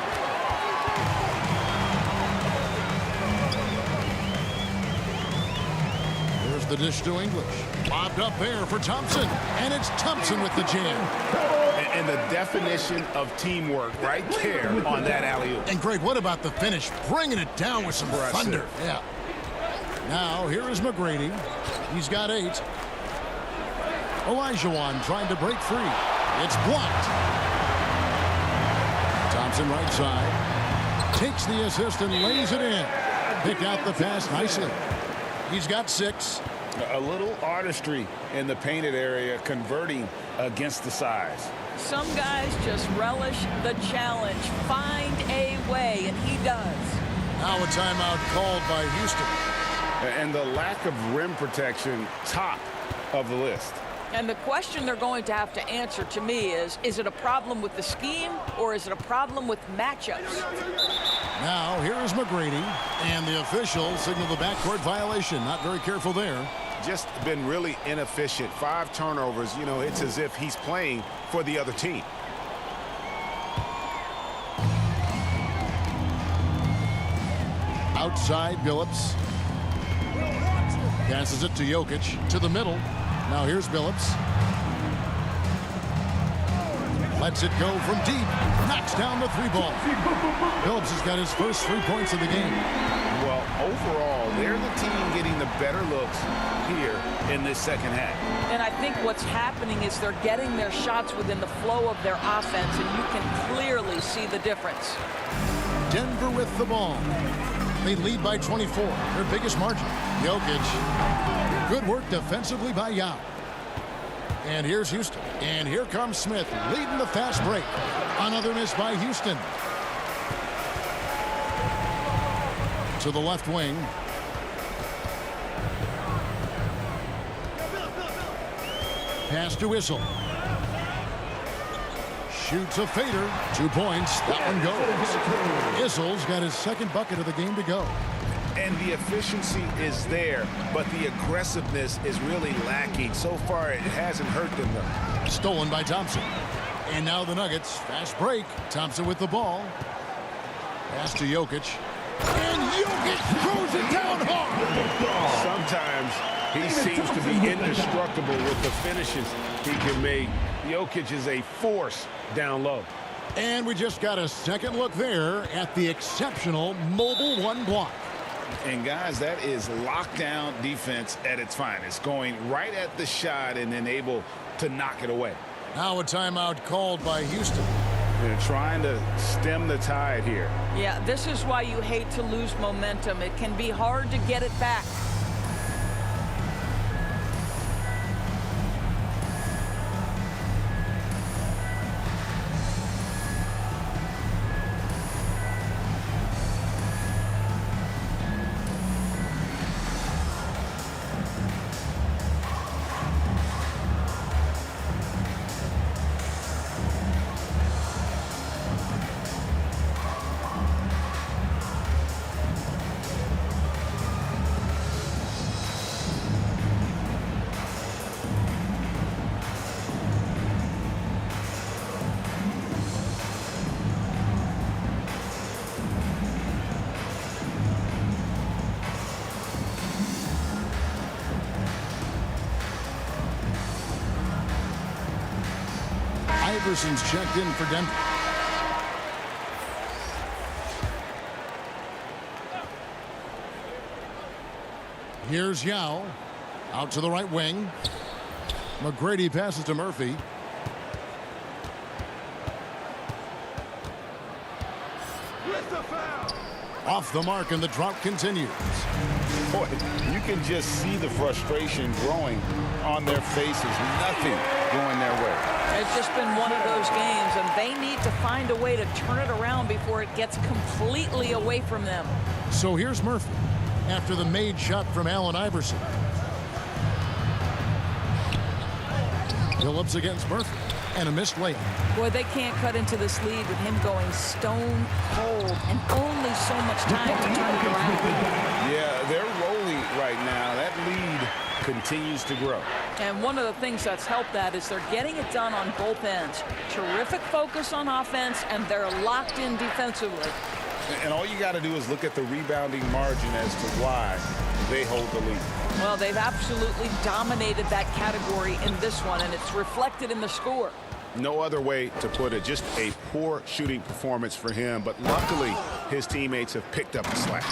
Here's the dish to English. Lobbed up there for Thompson. And it's Thompson with the jam. And the definition of teamwork right there on that alley-oop. And Greg, what about the finish? Bringing it down with some thunder. Yeah. Now here is McGrady. He's got 8. Olajuwon trying to break free. It's blocked. Thompson right side. Takes the assist and lays it in. Pick out the pass nicely. He's got 6. A little artistry in the painted area, converting against the size. Some guys just relish the challenge. Find a way, and he does. Now a timeout called by Houston. And the lack of rim protection, top of the list. And the question they're going to have to answer to me is it a problem with the scheme or is it a problem with matchups? Now here is McGrady, and the official signaled the backcourt violation. Not very careful there. Just been really inefficient. 5 turnovers. You know, it's as if he's playing for the other team. Outside, Billups. Passes it to Jokic, to the middle. Now here's Billups. Lets it go from deep. Knocks down the 3-ball. Billups has got his first 3 points of the game. Well, overall, they're the team getting the better looks here in this second half. And I think what's happening is they're getting their shots within the flow of their offense, and you can clearly see the difference. Denver with the ball. They lead by 24, their biggest margin. Jokic. Good work defensively by Yao. And here's Houston. And here comes Smith leading the fast break. Another miss by Houston. To the left wing. Pass to Issel. Shoots a fader. 2 points. That one goes. Issel's got his second bucket of the game to go. And the efficiency is there, but the aggressiveness is really lacking. So far, it hasn't hurt them, though. Stolen by Thompson. And now the Nuggets. Fast break. Thompson with the ball. Pass to Jokic. And Jokic throws it down hard. Sometimes he seems to be indestructible with the finishes he can make. Jokic is a force down low. And we just got a second look there at the exceptional mobile 1 block. And guys, that is lockdown defense at its finest, going right at the shot and then able to knock it away. Now a timeout called by Houston. They're trying to stem the tide here. Yeah, this is why you hate to lose momentum. It can be hard to get it back. Iverson's checked in for Denver. Here's Yao. Out to the right wing. McGrady passes to Murphy. Off the mark, and the drought continues. Boy, you can just see the frustration growing on their faces. Nothing going their way. It's just been one of those games, and they need to find a way to turn it around before it gets completely away from them. So here's Murphy after the made shot from Allen Iverson. Billups against Murphy, and a missed layup. Boy, they can't cut into this lead with him going stone cold and only so much time to turn it around. Yeah, they're rolling right now. That lead continues to grow. And one of the things that's helped that is they're getting it done on both ends. Terrific focus on offense, and they're locked in defensively. And all you got to do is look at the rebounding margin as to why they hold the lead. Well, they've absolutely dominated that category in this one, and it's reflected in the score. No other way to put it. Just a poor shooting performance for him, but luckily his teammates have picked up the slack.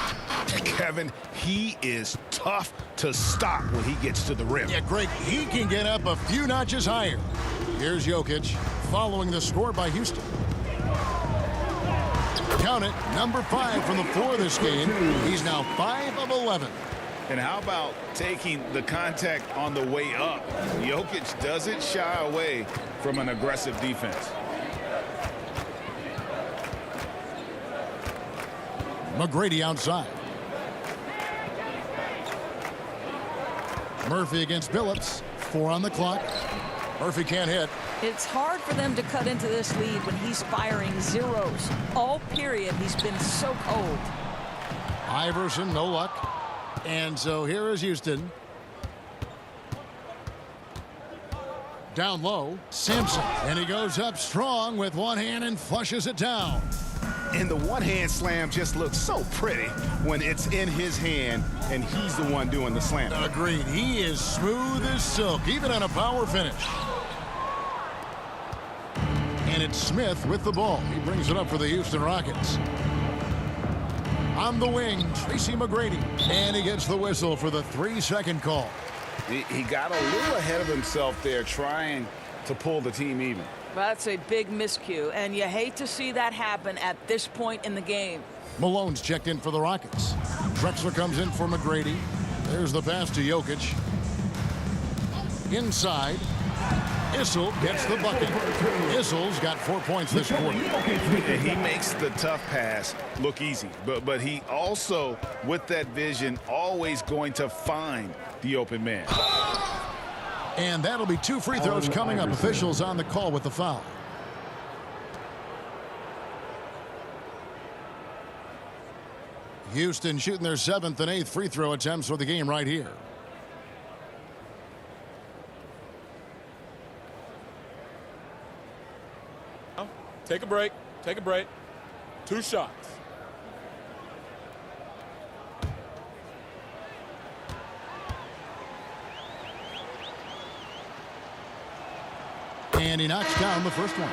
Kevin, he is tough to stop when he gets to the rim. Yeah, Greg, he can get up a few notches higher. Here's Jokic following the score by Houston. Count it, number 5 from the floor this game. He's now 5 of 11. And how about taking the contact on the way up? Jokic doesn't shy away from an aggressive defense. McGrady outside. Murphy against Billups. 4 on the clock. Murphy can't hit. It's hard for them to cut into this lead when he's firing zeros. All period, he's been so cold. Iverson, no luck. And so here is Houston. Down low, Simpson. And he goes up strong with one hand and flushes it down. And the one-hand slam just looks so pretty when it's in his hand and he's the one doing the slam. Agreed. He is smooth as silk, even on a power finish. And it's Smith with the ball. He brings it up for the Houston Rockets. On the wing, Tracy McGrady. And he gets the whistle for the 3-second call. He got a little ahead of himself there trying to pull the team even. That's a big miscue, and you hate to see that happen at this point in the game. Malone's checked in for the Rockets. Drexler comes in for McGrady. There's the pass to Jokic. Inside. Issel gets the bucket. Issel's got 4 points this quarter. And he makes the tough pass look easy. But he also, with that vision, always going to find the open man. And that'll be 2 free throws coming up. Officials on the call with the foul. Houston shooting their 7th and 8th free throw attempts for the game right here. Take a break. Take a break. 2 shots. And he knocks down the first one.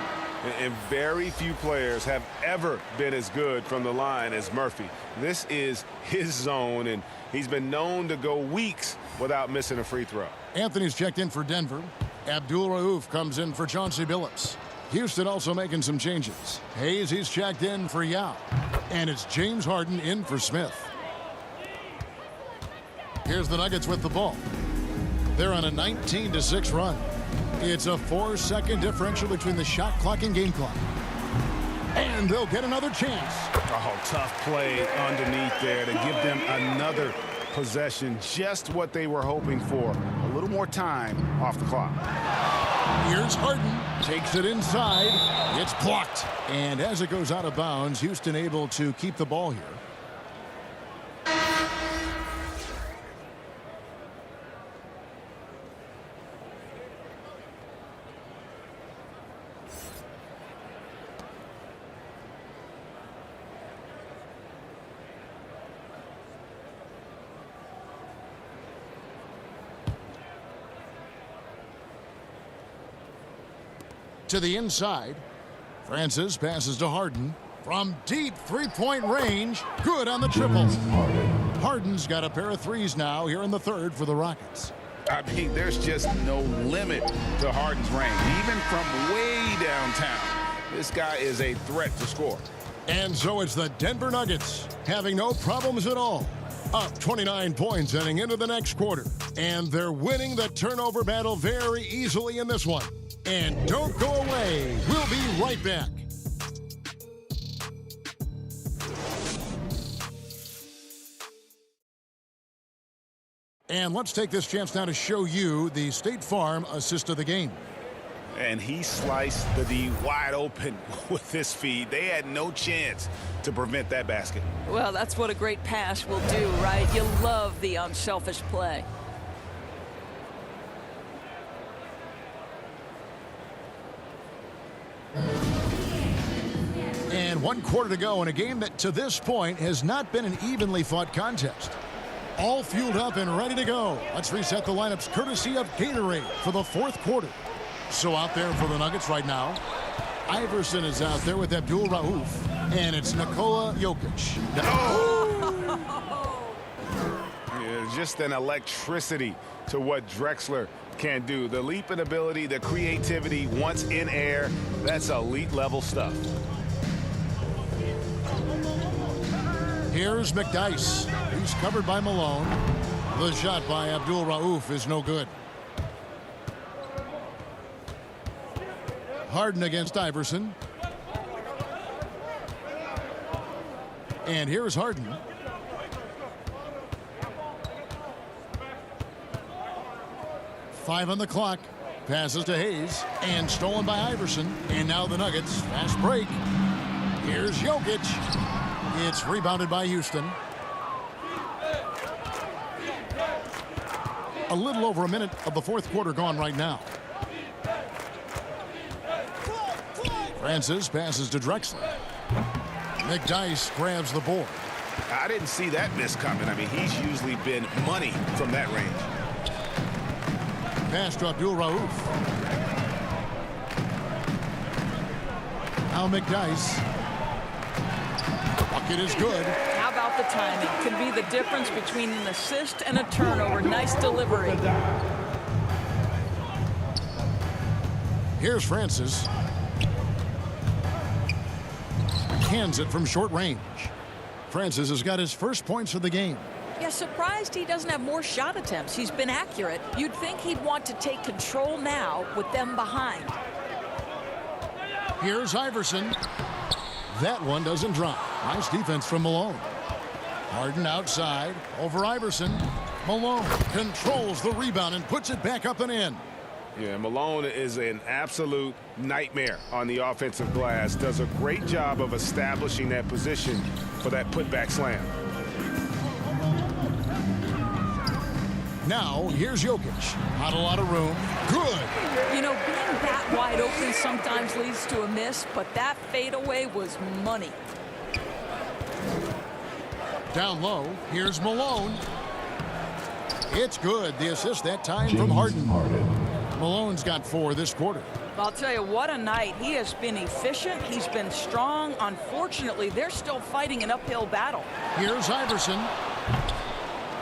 And very few players have ever been as good from the line as Murphy. This is his zone, and he's been known to go weeks without missing a free throw. Anthony's checked in for Denver. Abdul Rauf comes in for Chauncey Billups. Houston also making some changes. Hayes, he's checked in for Yao. And it's James Harden in for Smith. Here's the Nuggets with the ball. They're on a 19-6 run. It's a 4-second differential between the shot clock and game clock. And they'll get another chance. Oh, tough play underneath there to give them another possession. Just what they were hoping for. A little more time off the clock. Here's Harden. Takes it inside. It's blocked. And as it goes out of bounds, Houston able to keep the ball here. To the inside. Francis passes to Harden. From deep three-point range. Good on the triple. Harden's got a pair of threes now here in the third for the Rockets. I mean, there's just no limit to Harden's range. Even from way downtown, this guy is a threat to score. And so it's the Denver Nuggets having no problems at all. Up 29 points heading into the next quarter. And they're winning the turnover battle very easily in this one. And don't go away. We'll be right back. And let's take this chance now to show you the State Farm assist of the game. And he sliced the D wide open with this feed. They had no chance to prevent that basket. Well, that's what a great pass will do, right? You love the unselfish play. And 1 quarter to go in a game that to this point has not been an evenly fought contest. All fueled up and ready to go. Let's reset the lineups courtesy of Gatorade for the 4th quarter. So out there for the Nuggets right now, Iverson is out there with Abdul Rauf, and it's Nikola Jokic. Yeah, just an electricity to what Drexler can do. The leap in ability, the creativity once in air, that's elite level stuff. Here's McDyess. He's covered by Malone. The shot by Abdul Rauf is no good. Harden against Iverson. And here's Harden. Five on the clock. Passes to Hayes. And stolen by Iverson. And now the Nuggets. Fast break. Here's Jokic. It's rebounded by Houston. A little over a minute of the fourth quarter gone right now. Francis passes to Drexler. McDyess grabs the board. I didn't see that miss coming. I mean, he's usually been money from that range. Pass to Abdul Rauf. Now McDyess. Bucket is good. How about the timing? Could be the difference between an assist and a turnover. Nice delivery. Here's Francis. Hands it from short range. Francis has got his first points of the game. Yeah, surprised he doesn't have more shot attempts. He's been accurate. You'd think he'd want to take control now with them behind. Here's Iverson. That one doesn't drop. Nice defense from Malone. Harden outside over Iverson. Malone controls the rebound and puts it back up and in. Yeah, Malone is an absolute nightmare on the offensive glass. Does a great job of establishing that position for that putback slam. Now, here's Jokic. Not a lot of room. Good. You know, being that wide open sometimes leads to a miss, but that fadeaway was money. Down low, here's Malone. It's good. The assist that time from Harden. Malone's got 4 this quarter. I'll tell you, what a night. He has been efficient. He's been strong. Unfortunately, they're still fighting an uphill battle. Here's Iverson.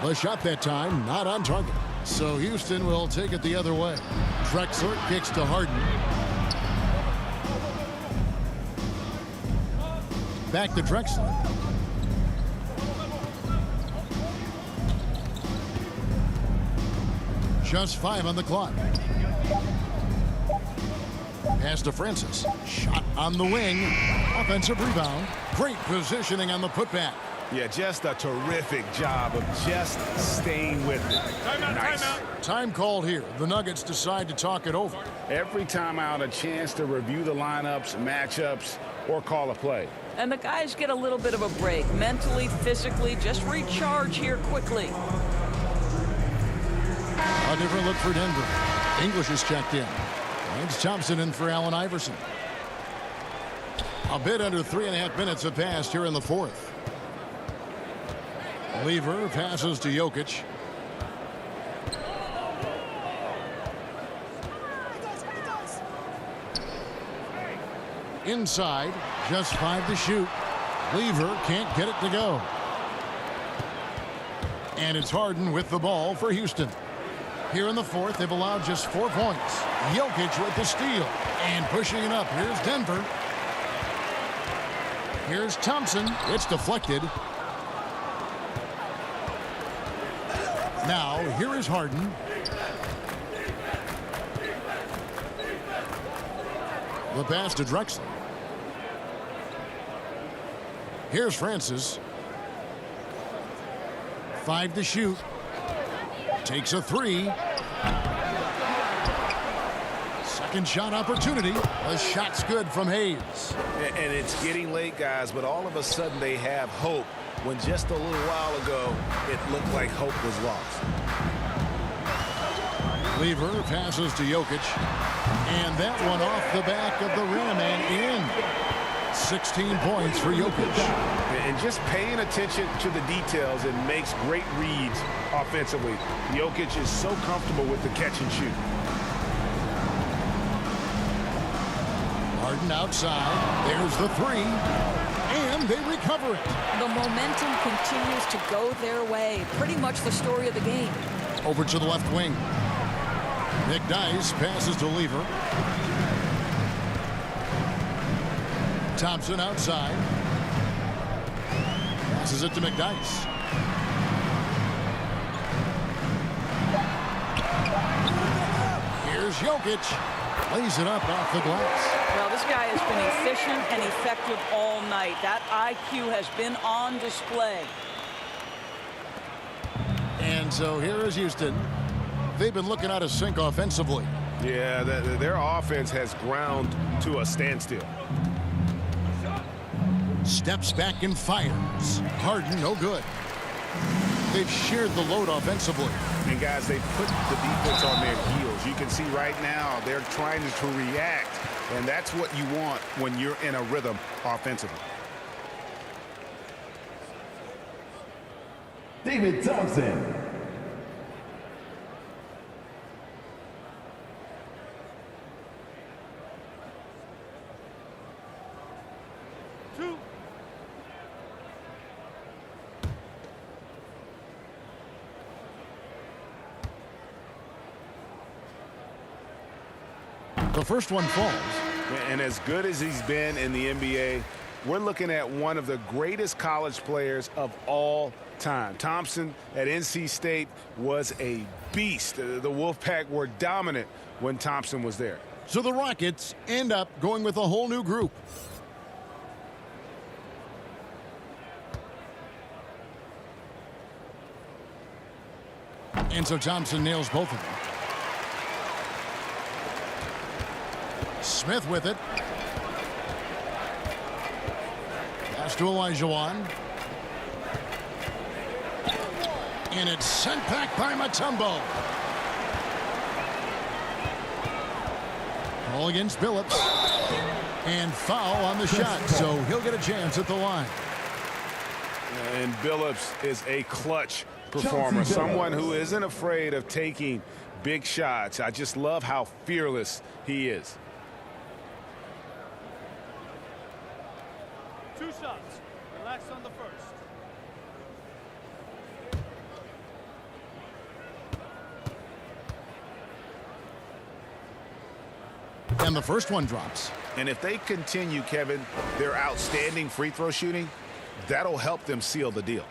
The shot that time, not on target. So Houston will take it the other way. Drexler kicks to Harden. Back to Drexler. Just 5 on the clock. Pass to Francis. Shot on the wing. Offensive rebound. Great positioning on the putback. Yeah, just a terrific job of just staying with it. Nice. Time called here. The Nuggets decide to talk it over. Every time out, a chance to review the lineups, matchups, or call a play. And the guys get a little bit of a break. Mentally, physically, just recharge here quickly. A different look for Denver. English is checked in. Lance Thompson in for Allen Iverson. A bit under 3.5 minutes have passed here in the fourth. Lever passes to Jokic. Inside, just 5 to shoot. Lever can't get it to go. And it's Harden with the ball for Houston. Here in the fourth, they've allowed just 4 points. Jokic with the steal and pushing it up. Here's Denver. Here's Thompson. It's deflected. Now, here is Harden. The pass to Drexler. Here's Francis. 5 to shoot. Takes a 3. Second shot opportunity. The shot's good from Hayes. And it's getting late, guys, but all of a sudden they have hope when just a little while ago it looked like hope was lost. Lever passes to Jokic. And that one off the back of the rim and in. 16 points for Jokic. And just paying attention to the details and makes great reads offensively. Jokic is so comfortable with the catch and shoot. Harden outside. There's the 3. And and they recover it. The momentum continues to go their way. Pretty much the story of the game. Over to the left wing. McDyess passes to Lever. Thompson outside. Passes it to McDyess. Here's Jokic. Lays it up off the glass. Well, this guy has been efficient and effective all night. That IQ has been on display. And so here is Houston. They've been looking out of sync offensively. Yeah, their offense has ground to a standstill. Steps back and fires. Harden, no good. They've shared the load offensively. And guys, they put the defense on their heels. You can see right now they're trying to react, and that's what you want when you're in a rhythm offensively. David Thompson. The first one falls. And as good as he's been in the NBA, we're looking at one of the greatest college players of all time. Thompson at NC State was a beast. The Wolfpack were dominant when Thompson was there. So the Rockets end up going with a whole new group. And so Thompson nails both of them. Smith with it. Pass to Olajuwon. And it's sent back by Mutombo. Ball against Billups. And foul on the shot, so he'll get a chance at the line. And Billups is a clutch performer, someone who isn't afraid of taking big shots. I just love how fearless he is. 2 shots. Relax on the first. And the first one drops. And if they continue, Kevin, their outstanding free throw shooting, that'll help them seal the deal.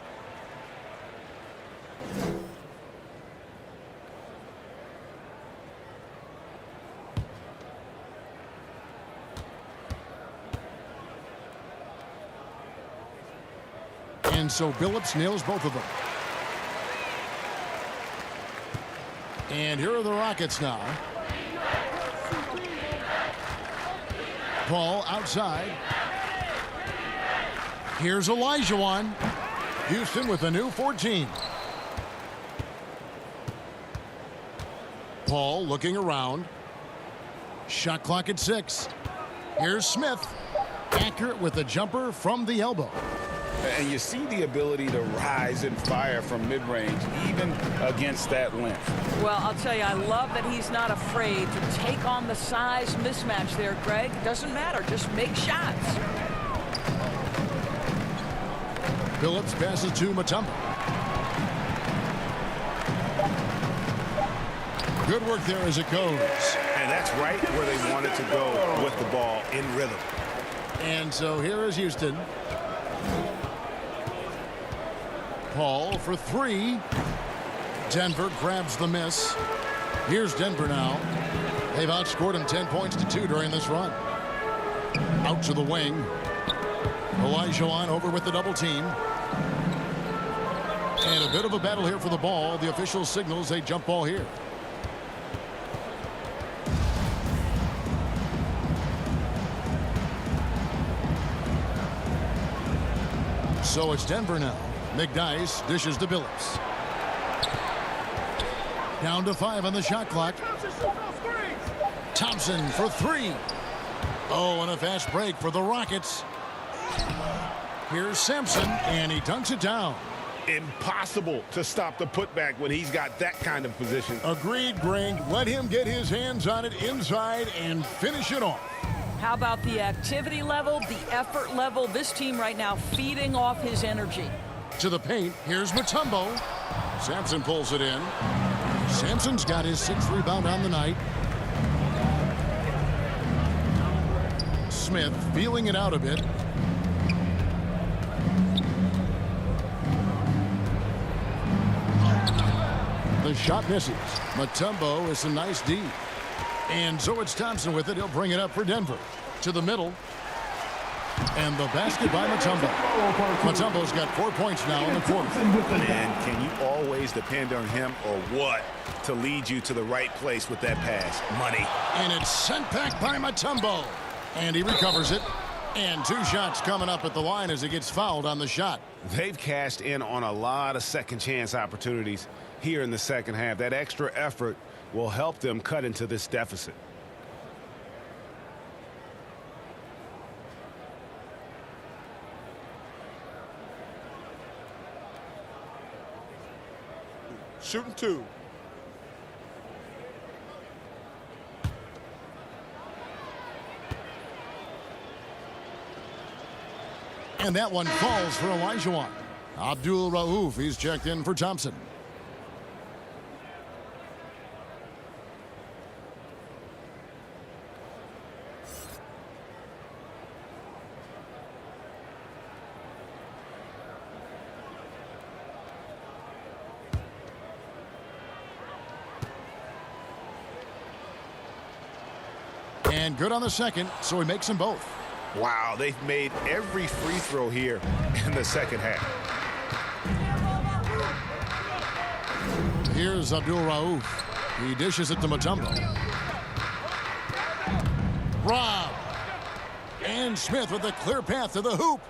And so Billups nails both of them. And here are the Rockets now. Paul outside. Here's Olajuwon. Houston with a new 14. Paul looking around. Shot clock at 6. Here's Smith. Accurate with a jumper from the elbow. And you see the ability to rise and fire from mid-range, even against that length. Well, I'll tell you, I love that he's not afraid to take on the size mismatch there, Greg. Doesn't matter. Just make shots. Billups passes to Mutombo. Good work there as it goes. And that's right where they wanted to go with the ball in rhythm. And so here is Houston. Paul for 3. Denver grabs the miss. Here's Denver now. They've outscored him 10 points to 2 during this run. Out to the wing. Olajuwon over with the double team. And a bit of a battle here for the ball. The official signals a jump ball here. So it's Denver now. McDyess dishes to Billups. Down to 5 on the shot clock. Thompson for 3. Oh, and a fast break for the Rockets. Here's Sampson, and he dunks it down. Impossible to stop the putback when he's got that kind of position. Agreed, Greg. Let him get his hands on it inside and finish it off. How about the activity level, the effort level? This team right now feeding off his energy. To the paint, here's Mutombo. Sampson pulls it in. Sampson's got his 6th rebound on the night. Smith feeling it out a bit. The shot misses. Mutombo is a nice D. And so it's Thompson with it. He'll bring it up for Denver. To the middle. And the basket by Mutombo. Mutombo's got 4 points now in the fourth. And can you always depend on him or what to lead you to the right place with that pass? Money. And it's sent back by Mutombo. And he recovers it. And 2 shots coming up at the line as he gets fouled on the shot. They've cashed in on a lot of second chance opportunities here in the second half. That extra effort will help them cut into this deficit. Shooting 2. And that one falls for Olajuwon. Abdul Rauf, he's checked in for Thompson. And good on the second, so he makes them both. Wow, they've made every free throw here in the second half. Here's Abdul Rauf. He dishes it to Mutombo. Rob. And Smith with a clear path to the hoop.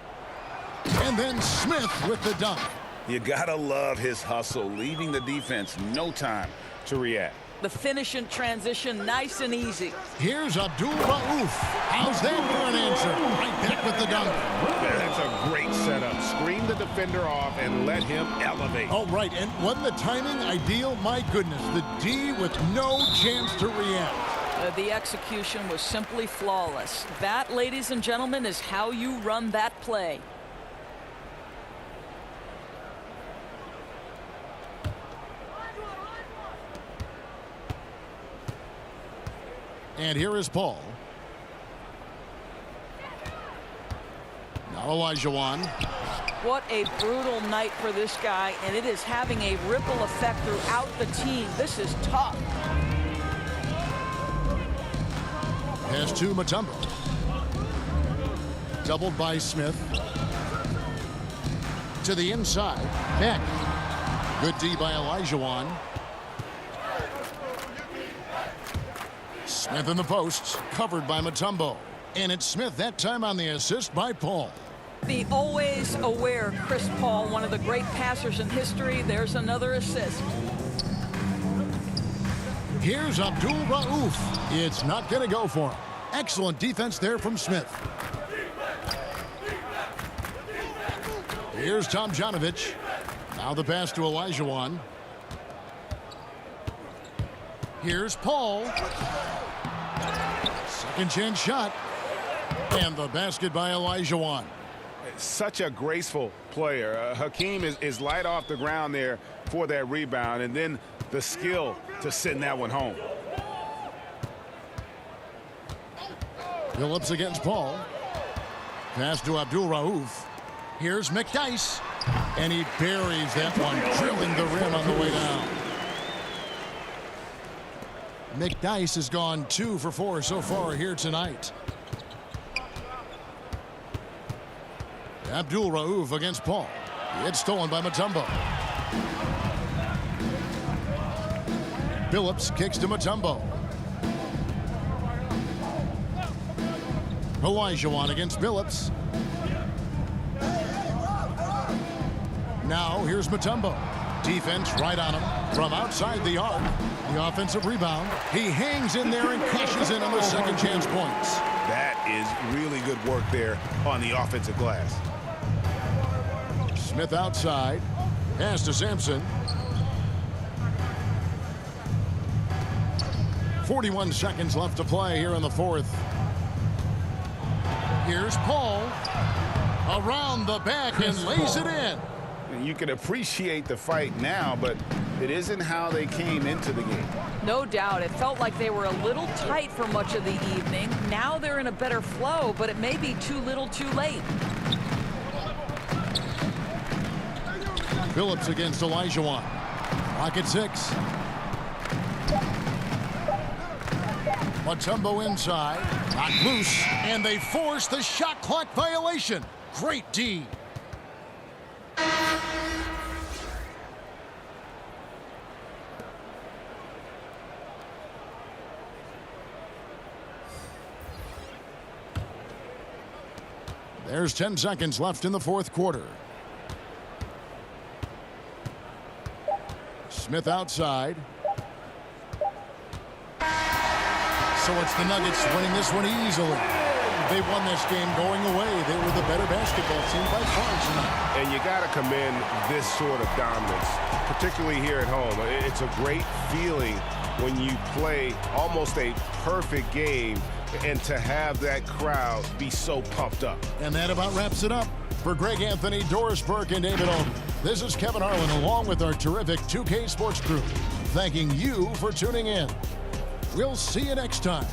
And then Smith with the dunk. You gotta love his hustle, leaving the defense no time to react. The finish in transition, nice and easy. Here's Abdul Rauf. How's that for an answer? Right back with the dunk. That's a great setup. Screen the defender off and let him elevate. Oh, right. And wasn't the timing ideal? My goodness. The D with no chance to react. The execution was simply flawless. That, ladies and gentlemen, is how you run that play. And here is Paul. Now Olajuwon. What a brutal night for this guy, and it is having a ripple effect throughout the team. This is tough. Pass to Mutombo. Doubled by Smith. To the inside. Beck. Good D by Olajuwon. Smith in the post, covered by Mutombo. And it's Smith that time on the assist by Paul. The always aware Chris Paul, one of the great passers in history. There's another assist. Here's Abdul Rauf. It's not going to go for him. Excellent defense there from Smith. Here's Tomjanovich. Now the pass to Olajuwon. Here's Paul. Second chance shot. And the basket by Olajuwon. Such a graceful player. Hakeem is light off the ground there for that rebound, and then the skill to send that one home. Phillips against Paul. Pass to Abdul Rauf. Here's McDyess. And he buries that one, drilling the rim on the way down. McDyess has gone 2 for 4 so far here tonight. Abdul Rauf against Paul. It's stolen by Mutombo. Phillips kicks to Mutombo. Olajuwon against Phillips. Now here's Mutombo. Defense right on him from outside the arc. The offensive rebound. He hangs in there and cashes in on the second chance points. That is really good work there on the offensive glass. Smith outside. Pass to Sampson. 41 seconds left to play here in the fourth. Here's Paul. Around the back and lays it in. You can appreciate the fight now, but it isn't how they came into the game. No doubt. It felt like they were a little tight for much of the evening. Now they're in a better flow, but it may be too little too late. Phillips against Olajuwon. Clock at 6. Mutombo inside. Knocked loose, and they force the shot clock violation. Great D. There's 10 seconds left in the fourth quarter. Smith outside. So it's the Nuggets winning this one easily. They won this game going away. They were the better basketball team by far tonight. And you got to commend this sort of dominance, particularly here at home. It's a great feeling when you play almost a perfect game and to have that crowd be so pumped up. And that about wraps it up. For Greg Anthony, Doris Burke, and David Aldridge, this is Kevin Harlan along with our terrific 2K Sports crew, thanking you for tuning in. We'll see you next time.